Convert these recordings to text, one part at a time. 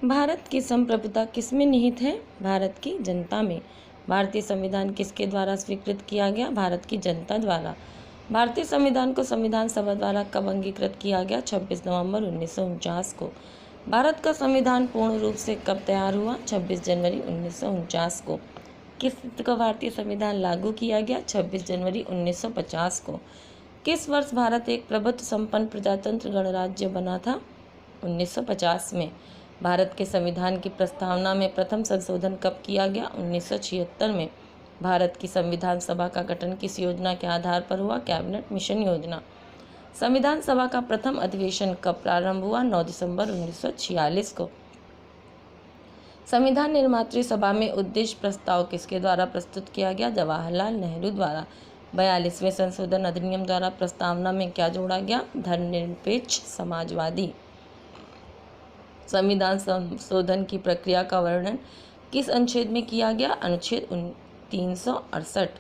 भारत की संप्रभुता किसमें निहित है? भारत की जनता में। भारतीय संविधान किसके द्वारा स्वीकृत किया गया? भारत की जनता द्वारा। भारतीय संविधान को संविधान सभा द्वारा कब अंगीकृत किया गया? 26 नवंबर 1949 को। भारत का संविधान पूर्ण रूप से कब तैयार हुआ? 26 जनवरी 1949 को। किस तिथि को भारतीय संविधान लागू किया गया? 26 जनवरी 1950 को। किस वर्ष भारत एक प्रभुत्व संपन्न प्रजातंत्र गणराज्य बना था? 1950 में। भारत के संविधान की प्रस्तावना में प्रथम संशोधन कब किया गया? 1976 में। भारत की संविधान सभा का गठन किस योजना के आधार पर हुआ? कैबिनेट मिशन योजना। संविधान सभा का प्रथम अधिवेशन कब प्रारंभ हुआ? 9 दिसंबर 1946 को। संविधान निर्मात्री सभा में उद्देश्य प्रस्ताव किसके द्वारा प्रस्तुत किया गया? जवाहरलाल नेहरू द्वारा। 42वें संशोधन अधिनियम द्वारा प्रस्तावना में क्या जोड़ा गया? धर्मनिरपेक्ष समाजवादी। संविधान संशोधन की प्रक्रिया का वर्णन किस अनुच्छेद में किया गया? अनुच्छेद 368।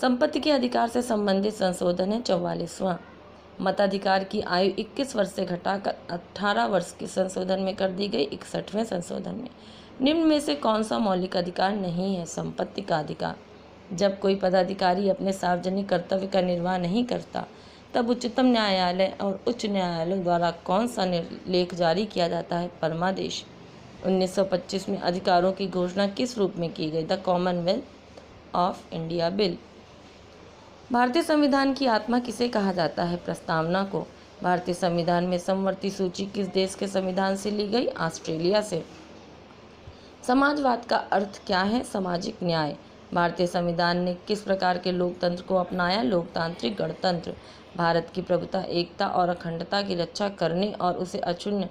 संपत्ति के अधिकार से संबंधित संशोधन है 44वां। मताधिकार की आयु 21 वर्ष से घटाकर 18 वर्ष के संशोधन में कर दी गई 61वें संशोधन में। निम्न में से कौन सा मौलिक अधिकार नहीं है? संपत्ति का अधिकार। जब कोई पदाधिकारी अपने सार्वजनिक कर्तव्य का निर्वाह नहीं करता तब उच्चतम न्यायालय और उच्च न्यायालय द्वारा कौन सा लेख जारी किया जाता है? परमादेश। 1925 में अधिकारों की घोषणा किस रूप में की गई? The Commonwealth of India bill. भारतीय संविधान की आत्मा किसे कहा जाता है? प्रस्तावना को। भारतीय संविधान में समवर्ती सूची किस देश के संविधान से ली गई? ऑस्ट्रेलिया से। समाजवाद का अर्थ क्या है? सामाजिक न्याय। भारतीय संविधान ने किस प्रकार के लोकतंत्र को अपनाया? लोकतांत्रिक गणतंत्र। भारत की प्रभुता, एकता और अखंडता की रक्षा करने और उसे अक्षुण्ण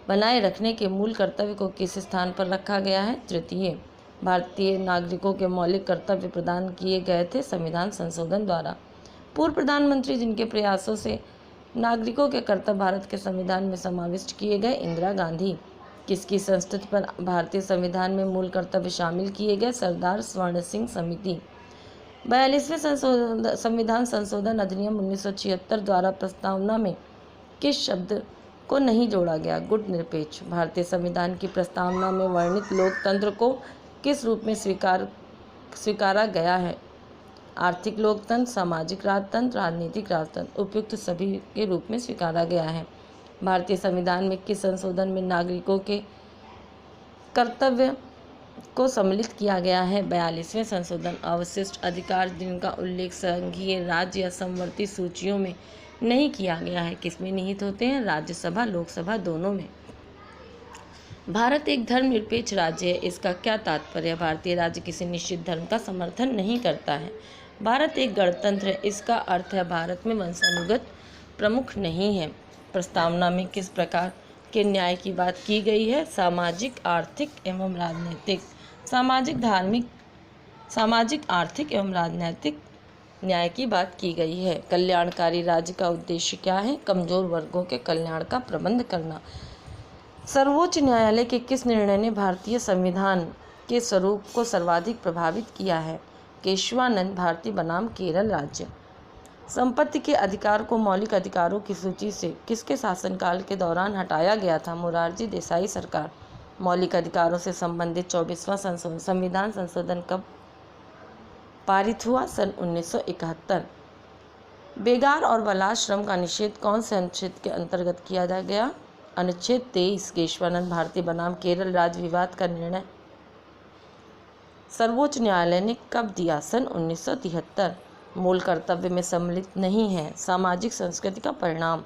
बनाए रखने के मूल कर्तव्य को किस स्थान पर रखा गया है? तृतीय। भारतीय नागरिकों के मौलिक कर्तव्य प्रदान किए गए थे संविधान संशोधन द्वारा। पूर्व प्रधानमंत्री जिनके प्रयासों से नागरिकों के कर्तव्य भारत के संविधान में समाविष्ट किए गए? इंदिरा गांधी। किसकी संस्तुति पर भारतीय संविधान में मूल कर्तव्य शामिल किए गए? सरदार स्वर्ण सिंह समिति। 42वें संविधान संशोधन अधिनियम 1976 द्वारा प्रस्तावना में किस शब्द को नहीं जोड़ा गया? गुट निरपेक्ष। भारतीय संविधान की प्रस्तावना में वर्णित लोकतंत्र को किस रूप में स्वीकारा गया है? आर्थिक लोकतंत्र, सामाजिक राजतंत्र, राजनीतिक राजतंत्र। उपयुक्त सभी के रूप में स्वीकारा गया है। भारतीय संविधान में किस संशोधन में नागरिकों के कर्तव्य को सम्मिलित किया गया है? 42वें संशोधन। अवशिष्ट अधिकार जिनका उल्लेख संघीय, राज्य या समवर्ती सूचियों में नहीं किया गया है किसमें निहित होते हैं? राज्यसभा, लोकसभा दोनों में। भारत एक धर्मनिरपेक्ष राज्य है, इसका क्या तात्पर्य? भारतीय राज्य किसी निश्चित धर्म का समर्थन नहीं करता है। भारत एक गणतंत्र है, इसका अर्थ है भारत में वंशानुगत प्रमुख नहीं है। प्रस्तावना में किस प्रकार के न्याय की बात की गई है? सामाजिक, आर्थिक एवं राजनीतिक। सामाजिक, आर्थिक एवं राजनीतिक न्याय की बात की गई है। कल्याणकारी राज्य का उद्देश्य क्या है? कमजोर वर्गों के कल्याण का प्रबंध करना। सर्वोच्च न्यायालय के किस निर्णय ने भारतीय संविधान के स्वरूप को सर्वाधिक प्रभावित किया है? केशवानंद भारती बनाम केरल राज्य। संपत्ति के अधिकार को मौलिक अधिकारों की सूची से किसके शासनकाल के दौरान हटाया गया था? मोरारजी देसाई सरकार। मौलिक अधिकारों से संबंधित 24वां संविधान संशोधन कब पारित हुआ? सन 1971। बेगार और बालाश्रम का निषेध कौन से अनुच्छेद के अंतर्गत किया गया? अनुच्छेद 23। केशवानंद भारती बनाम केरल राज्य विवाद का निर्णय सर्वोच्च न्यायालय ने कब दिया? सन 1973। मूल कर्तव्य में सम्मिलित नहीं है। सामाजिक संस्कृति का परिणाम।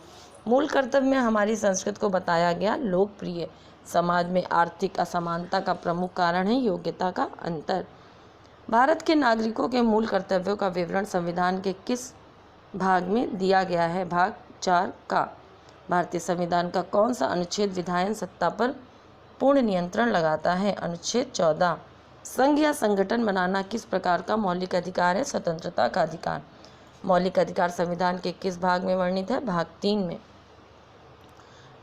मूल कर्तव्य में हमारी संस्कृति को बताया गया लोकप्रिय। समाज में आर्थिक असमानता का प्रमुख कारण है योग्यता का अंतर। भारत के नागरिकों के मूल कर्तव्यों का विवरण संविधान के किस भाग में दिया गया है? भाग 4 का। भारतीय संविधान का कौन सा अनुच्छेद विधायन सत्ता पर पूर्ण नियंत्रण लगाता है? अनुच्छेद 14। संघ या संगठन बनाना किस प्रकार का मौलिक अधिकार है? स्वतंत्रता का अधिकार। मौलिक अधिकार संविधान के किस भाग में वर्णित है? भाग 3 में।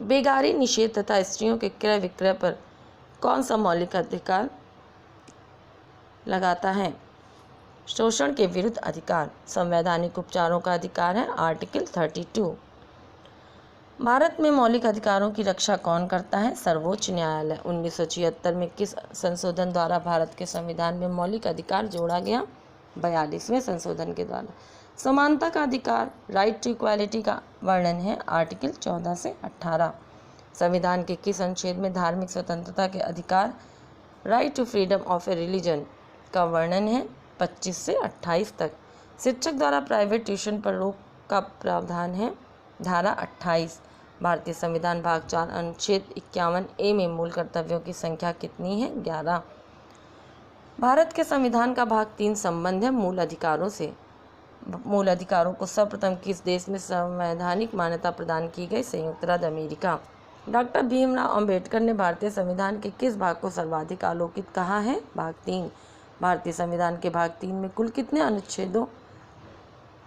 बेगारी निषेध तथा स्त्रियों के क्रय विक्रय पर कौन सा मौलिक अधिकार लगाता है? शोषण के विरुद्ध अधिकार। संवैधानिक उपचारों का अधिकार है आर्टिकल 32। भारत में मौलिक अधिकारों की रक्षा कौन करता है? सर्वोच्च न्यायालय। 1976 में किस संशोधन द्वारा भारत के संविधान में मौलिक अधिकार जोड़ा गया? 42वें संशोधन के द्वारा। समानता का अधिकार, राइट टू इक्वालिटी का वर्णन है आर्टिकल 14 से 18। संविधान के किस अनुच्छेद में धार्मिक स्वतंत्रता के अधिकार, right to freedom of a religion का वर्णन है 25 से 28 तक। शिक्षक द्वारा प्राइवेट ट्यूशन पर रोक का प्रावधान है धारा 28। भारतीय संविधान भाग 4 अनुच्छेद 51A में मूल कर्तव्यों की संख्या कितनी है? 11। भारत के संविधान का भाग 3 संबंध है मूल अधिकारों से। मूल अधिकारों को सर्वप्रथम किस देश में संवैधानिक मान्यता प्रदान की गई? संयुक्त राज्य अमेरिका। डॉक्टर भीमराव अंबेडकर ने भारतीय संविधान के किस भाग को सर्वाधिक आलोकित कहा है? भाग 3। भारतीय संविधान के भाग 3 में कुल कितने अनुच्छेदों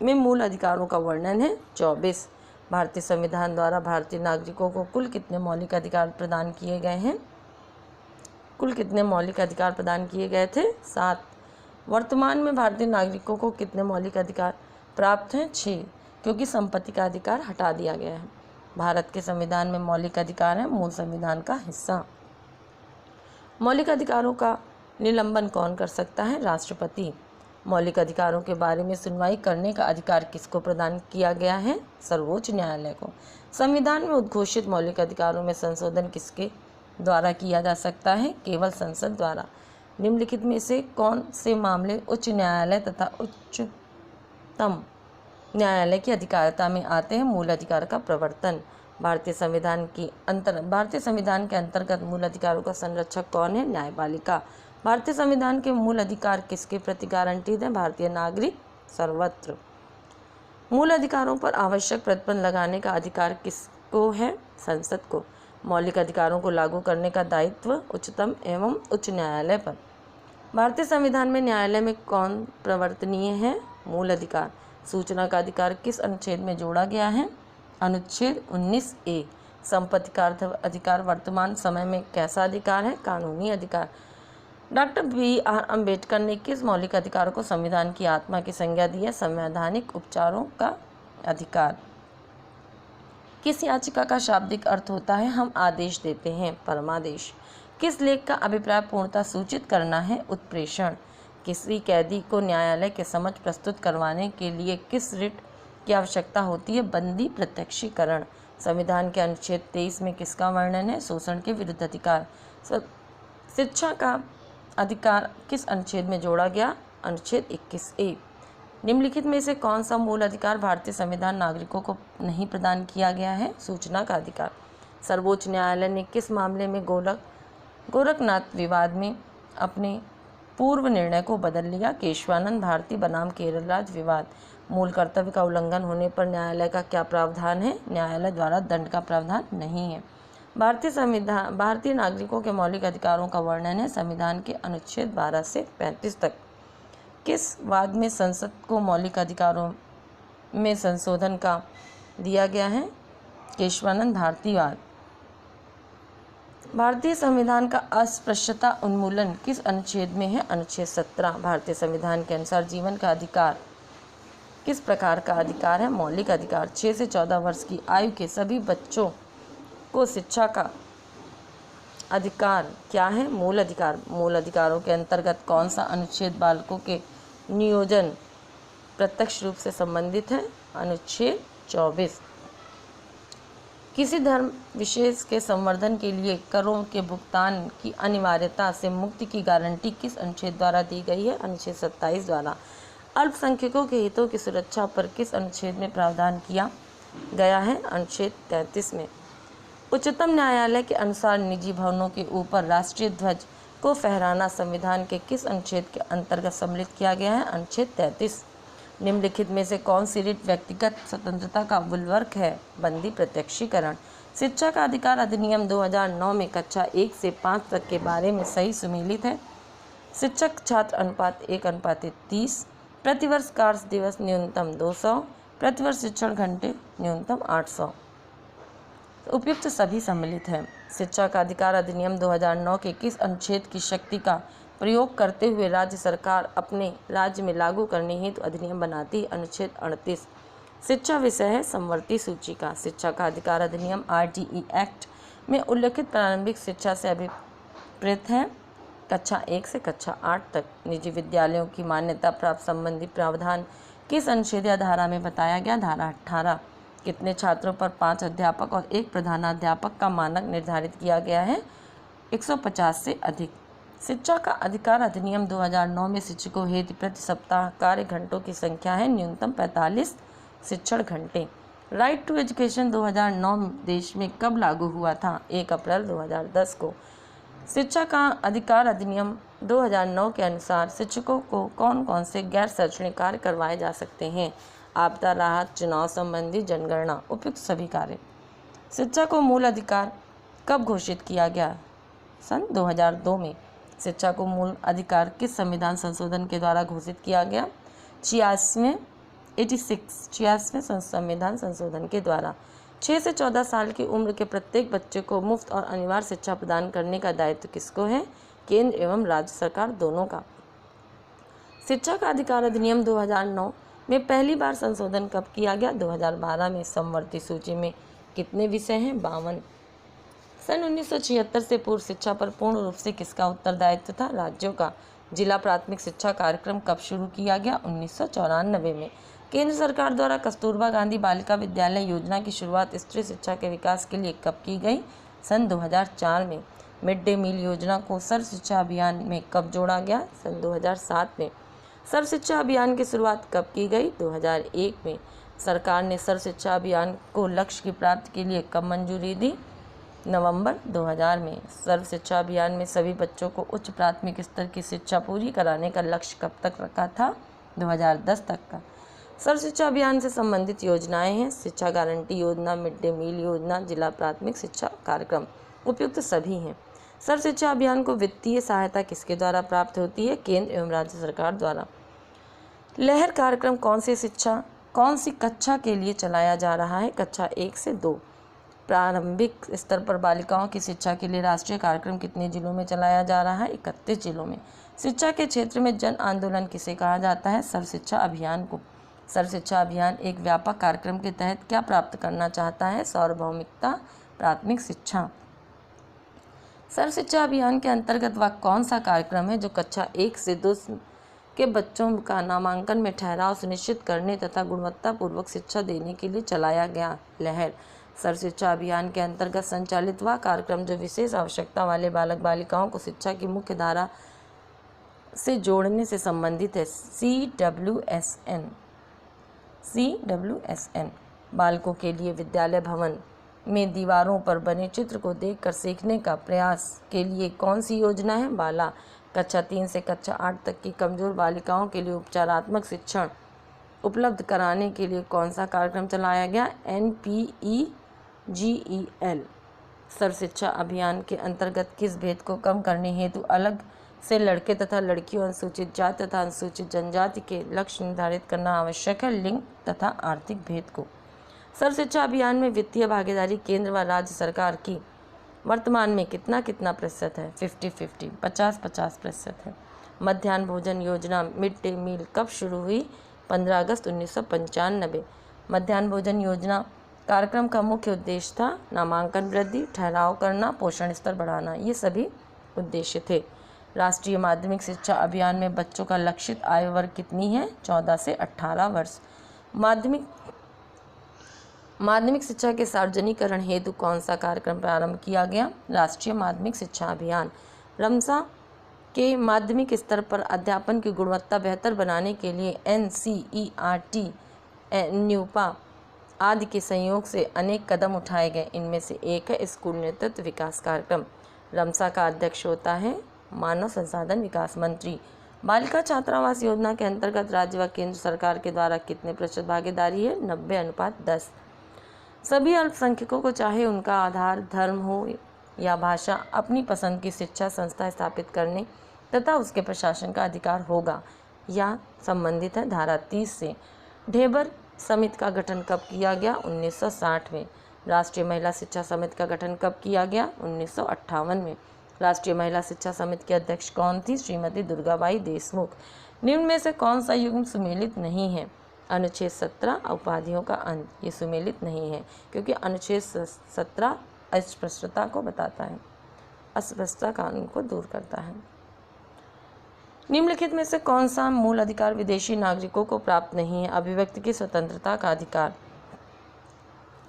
में मूल अधिकारों का वर्णन है? 24। भारतीय संविधान द्वारा भारतीय नागरिकों को कुल कितने मौलिक अधिकार प्रदान किए गए हैं? कुल कितने मौलिक अधिकार प्रदान किए गए थे? 7। वर्तमान में भारतीय नागरिकों को कितने मौलिक अधिकार प्राप्त हैं? 6, क्योंकि संपत्ति का अधिकार हटा दिया गया है। भारत के संविधान में मौलिक अधिकार है मूल संविधान का हिस्सा। मौलिक अधिकारों का निलंबन कौन कर सकता है? राष्ट्रपति। मौलिक अधिकारों के बारे में सुनवाई करने का अधिकार किसको प्रदान किया गया है? सर्वोच्च न्यायालय को। संविधान में उद्घोषित मौलिक अधिकारों में संशोधन किसके द्वारा किया जा सकता है? केवल संसद द्वारा। निम्नलिखित में से कौन से मामले उच्च न्यायालय तथा उच्चतम न्यायालय की अधिकारिता में आते हैं? मूल अधिकार का प्रवर्तन। भारतीय संविधान के अंतर्गत मूल अधिकारों का संरक्षक कौन है? न्यायपालिका। भारतीय संविधान के मूल अधिकार किसके प्रति गारंटीड हैं? भारतीय नागरिक सर्वत्र। मूल अधिकारों पर आवश्यक प्रतिबंध लगाने का अधिकार किसको है? संसद को। मौलिक अधिकारों को लागू करने का दायित्व उच्चतम एवं उच्च न्यायालय पर। भारतीय संविधान में न्यायालय में कौन प्रवर्तनीय है? मूल अधिकार। सूचना का अधिकार किस अनुच्छेद में जोड़ा गया है? अनुच्छेद 19A। संपत्ति का अधिकार वर्तमान समय में कैसा अधिकार है? कानूनी अधिकार। डॉक्टर BR अम्बेडकर ने किस मौलिक अधिकार को संविधान की आत्मा की संज्ञा दी है? संवैधानिक उपचारों का अधिकार। किस याचिका का शाब्दिक अर्थ होता है? हम आदेश देते हैं, परमादेश। किस लेख का अभिप्राय पूर्णतः सूचित करना है? उत्प्रेषण। किसी कैदी को न्यायालय के समक्ष प्रस्तुत करवाने के लिए किस रिट की आवश्यकता होती है? बंदी प्रत्यक्षीकरण। संविधान के अनुच्छेद 23 में किसका वर्णन है? शोषण के विरुद्ध अधिकार। शिक्षा का अधिकार किस अनुच्छेद में जोड़ा गया? अनुच्छेद 21A। निम्नलिखित में से कौन सा मूल अधिकार भारतीय संविधान नागरिकों को नहीं प्रदान किया गया है? सूचना का अधिकार। सर्वोच्च न्यायालय ने किस मामले में गोरखनाथ विवाद में अपने पूर्व निर्णय को बदल लिया? केशवानंद भारती बनाम केरल राज्य विवाद। मूल कर्तव्य का उल्लंघन होने पर न्यायालय का क्या प्रावधान है? न्यायालय द्वारा दंड का प्रावधान नहीं है। भारतीय नागरिकों के मौलिक अधिकारों का वर्णन है संविधान के अनुच्छेद 12 से 35 तक। किस वाद में संसद को मौलिक अधिकारों में संशोधन का दिया गया है? केशवानंद भारती वाद। भारतीय संविधान का अस्पृश्यता उन्मूलन किस अनुच्छेद में है? अनुच्छेद 17। भारतीय संविधान के अनुसार जीवन का अधिकार किस प्रकार का अधिकार है? मौलिक अधिकार। 6 से 14 वर्ष की आयु के सभी बच्चों को शिक्षा का अधिकार क्या है? मूल अधिकार। मूल अधिकारों के अंतर्गत कौन सा अनुच्छेद बालकों के नियोजन प्रत्यक्ष रूप से संबंधित है? अनुच्छेद 24। किसी धर्म विशेष के संवर्धन के लिए करों के भुगतान की अनिवार्यता से मुक्ति की गारंटी किस अनुच्छेद द्वारा दी गई है? अनुच्छेद 27 द्वारा। अल्पसंख्यकों के हितों की सुरक्षा पर किस अनुच्छेद में प्रावधान किया गया है? अनुच्छेद 33 में। उच्चतम न्यायालय के अनुसार निजी भवनों के ऊपर राष्ट्रीय ध्वज को फहराना संविधान के किस अनुच्छेद के अंतर्गत सम्मिलित किया गया है? अनुच्छेद 33। निम्नलिखित में से कौन सी रिट व्यक्तिगत स्वतंत्रता का बुलवर्क है? बंदी प्रत्यक्षीकरण। शिक्षा का अधिकार अधिनियम 2009 में कक्षा 1 से 5 तक के बारे में सही सुमेलित है। शिक्षक छात्र अनुपात 1:30। प्रतिवर्ष कार्य दिवस न्यूनतम 200। प्रतिवर्ष शिक्षण घंटे न्यूनतम 800। उपयुक्त सभी सम्मिलित हैं। शिक्षा का अधिकार अधिनियम 2009 के किस अनुच्छेद की शक्ति का प्रयोग करते हुए राज्य सरकार अपने राज्य में लागू करने हेतु अधिनियम बनाती है? अनुच्छेद 38। शिक्षा विषय है समवर्ती सूची का। शिक्षा का अधिकार अधिनियम RTE एक्ट में उल्लिखित प्रारंभिक शिक्षा से अभिप्रेत है कक्षा 1 से कक्षा 8 तक। निजी विद्यालयों की मान्यता प्राप्त संबंधी प्रावधान किस अनुच्छेद या धारा में बताया गया? धारा 18। कितने छात्रों पर 5 अध्यापक और 1 प्रधानाध्यापक का मानक निर्धारित किया गया है? 150 से अधिक। शिक्षा का अधिकार अधिनियम 2009 में शिक्षकों हेतु प्रति सप्ताह कार्य घंटों की संख्या है न्यूनतम 45 शिक्षण घंटे। राइट टू एजुकेशन 2009 देश में कब लागू हुआ था? 1 अप्रैल 2010 को। शिक्षा का अधिकार अधिनियम 2009 के अनुसार शिक्षकों को कौन कौन से गैर शैक्षणिक कार्य करवाए जा सकते हैं? आपदा राहत, चुनाव संबंधी, जनगणना, उपयुक्त सभी कार्य। शिक्षा को मूल अधिकार कब घोषित किया गया? सन 2002 में। शिक्षा को मूल अधिकार किस संविधान संशोधन के द्वारा घोषित किया गया? 86वें संविधान संशोधन के द्वारा। 6 से 14 साल की उम्र के प्रत्येक बच्चे को मुफ्त और अनिवार्य शिक्षा प्रदान करने का दायित्व किसको है? केंद्र एवं राज्य सरकार दोनों का। शिक्षा का अधिकार अधिनियम 2009 में पहली बार संशोधन कब किया गया? 2012 में। समवर्ती सूची में कितने विषय हैं? 52। सन 1976 से पूर्व शिक्षा पर पूर्ण रूप से किसका उत्तरदायित्व था? राज्यों का। जिला प्राथमिक शिक्षा कार्यक्रम कब शुरू किया गया? 1994 में। केंद्र सरकार द्वारा कस्तूरबा गांधी बालिका विद्यालय योजना की शुरुआत स्त्री शिक्षा के विकास के लिए कब की गई? सन 2004 में। मिड डे मील योजना को सर्व शिक्षा अभियान में कब जोड़ा गया? सन 2007 में। सर्व शिक्षा अभियान की शुरुआत कब की गई? 2001 में। सरकार ने सर्व शिक्षा अभियान को लक्ष्य की प्राप्ति के लिए कब मंजूरी दी? नवंबर 2000 में। सर्व शिक्षा अभियान में सभी बच्चों को उच्च प्राथमिक स्तर की शिक्षा पूरी कराने का लक्ष्य कब तक रखा था? 2010 तक का। सर्व शिक्षा अभियान से संबंधित योजनाएं हैं शिक्षा गारंटी योजना, मिड डे मील योजना, जिला प्राथमिक शिक्षा कार्यक्रम, उपयुक्त सभी हैं। सर्व शिक्षा अभियान को वित्तीय सहायता किसके द्वारा प्राप्त होती है? केंद्र एवं राज्य सरकार द्वारा। लहर कार्यक्रम कौन सी कक्षा के लिए चलाया जा रहा है? कक्षा 1 से 2। प्रारंभिक स्तर पर बालिकाओं की शिक्षा के लिए राष्ट्रीय कार्यक्रम कितने जिलों में चलाया जा रहा है? 31 जिलों में। शिक्षा के क्षेत्र में जन आंदोलन किसे कहा जाता है? सर्व शिक्षा अभियान को। सर्व शिक्षा अभियान एक व्यापक कार्यक्रम के तहत क्या प्राप्त करना चाहता है? सार्वभौमिकता, प्राथमिक शिक्षा। सर्व शिक्षा अभियान के अंतर्गत वह कौन सा कार्यक्रम है जो कक्षा 1 से 2 के बच्चों का नामांकन में ठहराव सुनिश्चित करने तथा गुणवत्तापूर्वक शिक्षा देने के लिए चलाया गया? लहर। सर्व शिक्षा अभियान के अंतर्गत संचालित वह कार्यक्रम जो विशेष आवश्यकता वाले बालक बालिकाओं को शिक्षा की मुख्य धारा से जोड़ने से संबंधित है? CWSN। बालकों के लिए विद्यालय भवन में दीवारों पर बने चित्र को देखकर सीखने का प्रयास के लिए कौन सी योजना है? बाला। कक्षा 3 से कक्षा 8 तक की कमजोर बालिकाओं के लिए उपचारात्मक शिक्षण उपलब्ध कराने के लिए कौन सा कार्यक्रम चलाया गया? NPEGEL। सर्व शिक्षा अभियान के अंतर्गत किस भेद को कम करने हेतु अलग से लड़के तथा लड़कियों, अनुसूचित जाति तथा अनुसूचित जनजाति के लक्ष्य निर्धारित करना आवश्यक है? लिंग तथा आर्थिक भेद को। सर्व शिक्षा अभियान में वित्तीय भागीदारी केंद्र व राज्य सरकार की वर्तमान में कितना प्रतिशत है? 50-50, 50-50% है। मध्याह्न भोजन योजना मिड डे मील कब शुरू हुई? 15 अगस्त 1995। मध्याह्न भोजन योजना कार्यक्रम का मुख्य उद्देश्य था नामांकन वृद्धि, ठहराव करना, पोषण स्तर बढ़ाना, ये सभी उद्देश्य थे। राष्ट्रीय माध्यमिक शिक्षा अभियान में बच्चों का लक्षित आयु वर्ग कितनी है? 14 से 18 वर्ष। माध्यमिक शिक्षा के सार्वजनिकरण हेतु कौन सा कार्यक्रम प्रारंभ किया गया? राष्ट्रीय माध्यमिक शिक्षा अभियान। रमसा के माध्यमिक स्तर पर अध्यापन की गुणवत्ता बेहतर बनाने के लिए NCERT, न्यूपा आदि के संयोग से अनेक कदम उठाए गए। इनमें से एक है स्कूल नेतृत्व विकास कार्यक्रम। रमसा का अध्यक्ष होता है मानव संसाधन विकास मंत्री। बालिका छात्रावास योजना के अंतर्गत राज्य व केंद्र सरकार के द्वारा कितने प्रतिशत भागीदारी है? 90:10। सभी अल्पसंख्यकों को चाहे उनका आधार धर्म हो या भाषा अपनी पसंद की शिक्षा संस्था स्थापित करने तथा उसके प्रशासन का अधिकार होगा या संबंधित है धारा 30 से। ढेबर समिति का गठन कब किया गया? 1960 में। राष्ट्रीय महिला शिक्षा समिति का गठन कब किया गया? 1958 में। राष्ट्रीय महिला शिक्षा समिति के अध्यक्ष कौन थी? श्रीमती दुर्गाबाई देशमुख। निम्न में से कौन सा युग्म सुमेलित नहीं है? अनुच्छेद 17 उपाधियों का अंत, ये सुमेलित नहीं है क्योंकि अनुच्छेद 17 अस्पष्टता को बताता है, अस्पष्टता कानून को दूर करता है। निम्नलिखित में से कौन सा मूल अधिकार विदेशी नागरिकों को प्राप्त नहीं है? अभिव्यक्ति की स्वतंत्रता का अधिकार।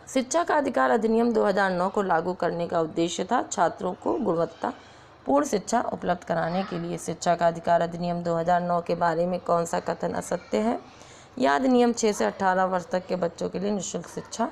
शिक्षा का अधिकार अधिनियम 2009 को लागू करने का उद्देश्य था छात्रों को गुणवत्तापूर्ण शिक्षा उपलब्ध कराने के लिए। शिक्षा का अधिकार अधिनियम 2009 के बारे में कौन सा कथन असत्य है? यह अधिनियम 6 से 18 वर्ष तक के बच्चों के लिए निःशुल्क शिक्षा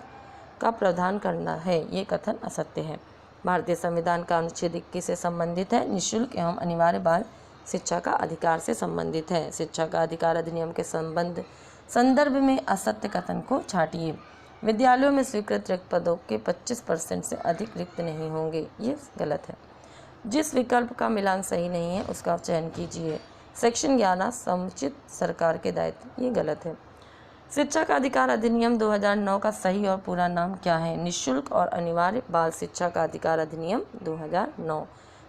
का प्रावधान करना है, ये कथन असत्य है। भारतीय संविधान का अनुच्छेद 21 से संबंधित है, निःशुल्क एवं अनिवार्य बाल शिक्षा का अधिकार से संबंधित है। शिक्षा का अधिकार अधिनियम के संदर्भ में असत्य कथन को छांटिए। विद्यालयों में स्वीकृत रिक्त पदों के 25% से अधिक रिक्त नहीं होंगे, ये गलत है। जिस विकल्प का मिलान सही नहीं है उसका चयन कीजिए। सेक्शन 11 समुचित सरकार के दायित्व, ये गलत है। शिक्षा का अधिकार अधिनियम 2009 का सही और पूरा नाम क्या है? निःशुल्क और अनिवार्य बाल शिक्षा का अधिकार अधिनियम 2009।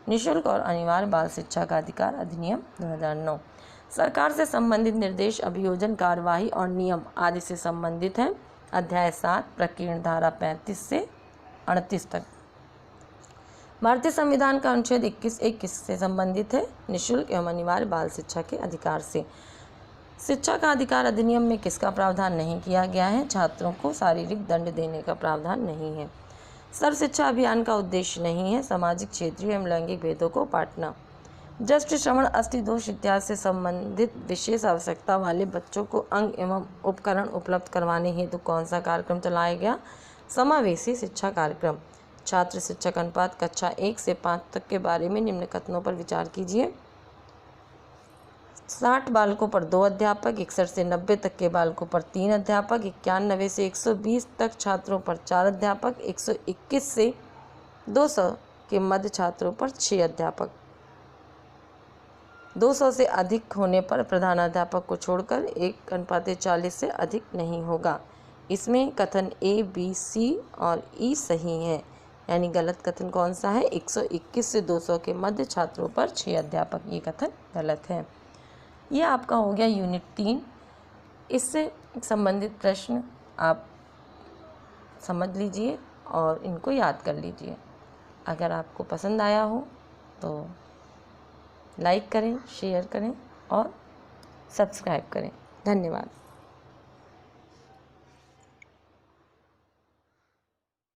निःशुल्क और अनिवार्य बाल शिक्षा का अधिकार अधिनियम 2009 सरकार से संबंधित निर्देश, अभियोजन, कार्यवाही और नियम आदि से संबंधित है। अध्याय 7 प्रकीर्ण धारा 35 से 38 तक। भारतीय संविधान का अनुच्छेद 21 से संबंधित है, निःशुल्क एवं अनिवार्य बाल शिक्षा के अधिकार से। शिक्षा का अधिकार अधिनियम में किसका प्रावधान नहीं किया गया है? छात्रों को शारीरिक दंड देने का प्रावधान नहीं है। सर्व शिक्षा अभियान का उद्देश्य नहीं है सामाजिक, क्षेत्रीय एवं लैंगिक भेदों को पाटना। दृष्टि, श्रवण, अस्थि दोष इत्यादि से संबंधित विशेष आवश्यकता वाले बच्चों को अंग एवं उपकरण उपलब्ध करवाने हेतु कौन सा कार्यक्रम चलाया गया? समावेशी शिक्षा कार्यक्रम। छात्र शिक्षक अनुपात कक्षा 1 से 5 तक के बारे में निम्न कथनों पर विचार कीजिए। 60 बालकों पर 2 अध्यापक, 61 से 90 तक के बालकों पर 3 अध्यापक, 91 से 120 तक छात्रों पर 4 अध्यापक, 121 से 200 के मध्य छात्रों पर 6 अध्यापक। 200 से अधिक होने पर प्रधानाध्यापक को छोड़कर 1:40 से अधिक नहीं होगा। इसमें कथन ए, बी, सी और ई सही है, यानी गलत कथन कौन सा है? 121 से 200 के मध्य छात्रों पर 6 अध्यापक, ये कथन गलत है। यह आपका हो गया यूनिट 3। इससे संबंधित प्रश्न आप समझ लीजिए और इनको याद कर लीजिए। अगर आपको पसंद आया हो तो लाइक करें, शेयर करें और सब्सक्राइब करें। धन्यवाद।